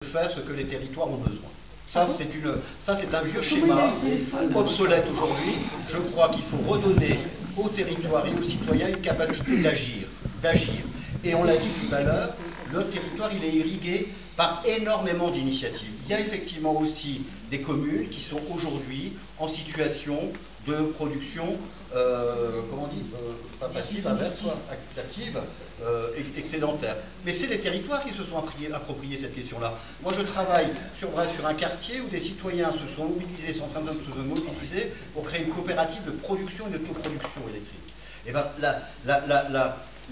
faire ce que les territoires ont besoin. Ça, c'est un vieux schéma obsolète aujourd'hui. Je crois qu'il faut redonner aux territoires et aux citoyens une capacité d'agir. Et on l'a dit tout à l'heure, notre territoire, il est irrigué par énormément d'initiatives. Il y a effectivement aussi des communes qui sont aujourd'hui en situation de production, comment on dit, pas passive, active, excédentaire. Mais c'est les territoires qui se sont appropriés cette question-là. Moi, je travaille sur un quartier où des citoyens se sont mobilisés, sont en train de se mobiliser pour créer une coopérative de production et d'autoproduction électrique. Et bien,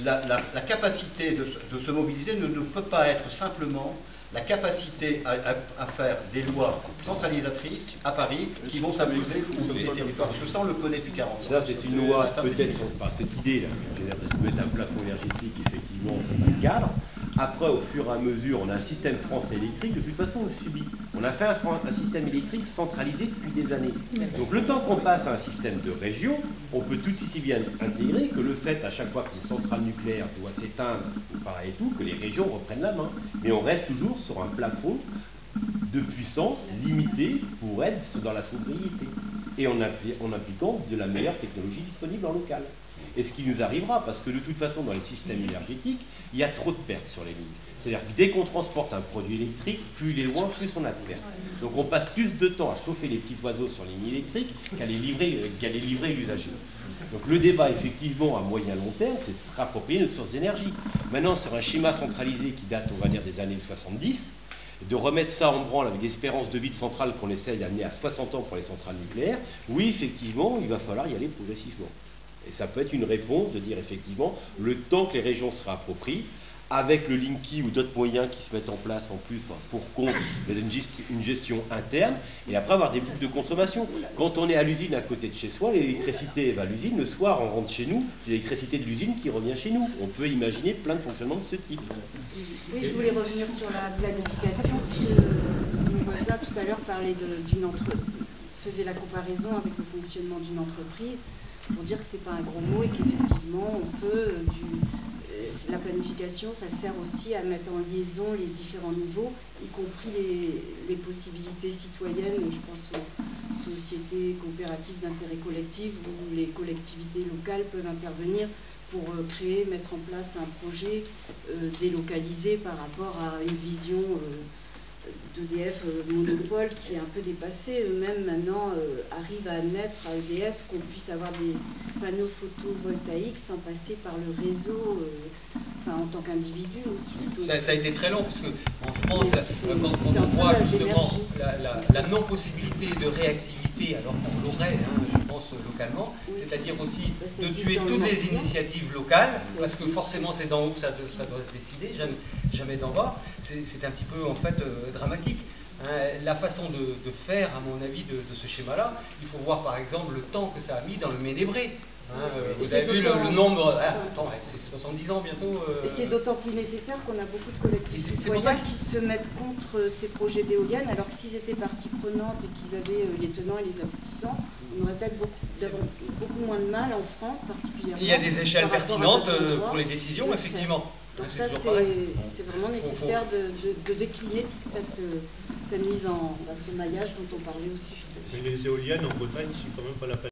la capacité de se mobiliser ne peut pas être simplement la capacité à faire des lois centralisatrices à Paris qui vont s'imposer aux territoires. Parce que ça, on le connaît depuis 40 ans. Ça, c'est une loi, peut-être, cette idée-là, de mettre un plafond énergétique, effectivement, c'est un cadre. Après, au fur et à mesure, on a un système français électrique, de toute façon, on le subit. On a fait un système électrique centralisé depuis des années. Donc, le temps qu'on passe à un système de région, on peut tout ici bien intégrer que le fait, à chaque fois qu'une centrale nucléaire doit s'éteindre, ou pareil et tout, que les régions reprennent la main. Mais on reste toujours sur un plafond de puissance limité pour être dans la sobriété. Et en appliquant de la meilleure technologie disponible en local. Et ce qui nous arrivera, parce que de toute façon, dans les systèmes énergétiques, il y a trop de pertes sur les lignes. C'est-à-dire que dès qu'on transporte un produit électrique, plus il est loin, plus on a de pertes. Donc on passe plus de temps à chauffer les petits oiseaux sur les lignes électriques qu'à les livrer l'usager. Donc le débat, effectivement, à moyen long terme, c'est de se rapproprier notre source d'énergie. Maintenant, sur un schéma centralisé qui date, on va dire, des années 70, de remettre ça en branle avec l'espérance de vie de centrale qu'on essaye d'amener à 60 ans pour les centrales nucléaires, oui, effectivement, il va falloir y aller progressivement. Et ça peut être une réponse de dire, effectivement, le temps que les régions se réapproprient, avec le Linky ou d'autres moyens qui se mettent en place en plus pour compte une gestion interne, et après avoir des boucles de consommation. Quand on est à l'usine à côté de chez soi, l'électricité va à l'usine, le soir on rentre chez nous, c'est l'électricité de l'usine qui revient chez nous. On peut imaginer plein de fonctionnements de ce type. Oui, je voulais revenir sur la planification, parce que mon voisin tout à l'heure parlait faisait la comparaison avec le fonctionnement d'une entreprise, pour dire que c'est pas un gros mot et qu'effectivement on peut la planification, ça sert aussi à mettre en liaison les différents niveaux, y compris les possibilités citoyennes, je pense aux sociétés coopératives d'intérêt collectif, où les collectivités locales peuvent intervenir pour mettre en place un projet délocalisé par rapport à une vision d'EDF monopole qui est un peu dépassée. Eux-mêmes maintenant arrivent à admettre à EDF qu'on puisse avoir des panneaux photovoltaïques sans passer par le réseau, en tant qu'individu aussi. Donc, ça a été très long, parce qu'en France, quand on voit justement la non-possibilité de réactivité, alors qu'on l'aurait, je pense, localement, oui. C'est-à-dire aussi de tuer toutes les initiatives locales, parce que forcément c'est d'en haut que ça doit se décider, jamais d'en bas, c'est un petit peu en fait dramatique. La façon de faire, à mon avis, de ce schéma-là, il faut voir par exemple le temps que ça a mis dans le Ménébré. Vous avez vu le nombre, c'est 70 ans bientôt. Et c'est d'autant plus nécessaire qu'on a beaucoup de collectifs citoyens qui se mettent contre ces projets d'éoliennes, alors que s'ils étaient partie prenante et qu'ils avaient les tenants et les aboutissants, on aurait peut-être beaucoup moins de mal en France particulièrement. Il y a des échelles pertinentes pour les décisions, effectivement. Donc ça, c'est vraiment nécessaire de décliner toute cette mise en sommaillage dont on parlait aussi tout à l'heure. Mais les éoliennes en Bretagne, c'est quand même pas la peine.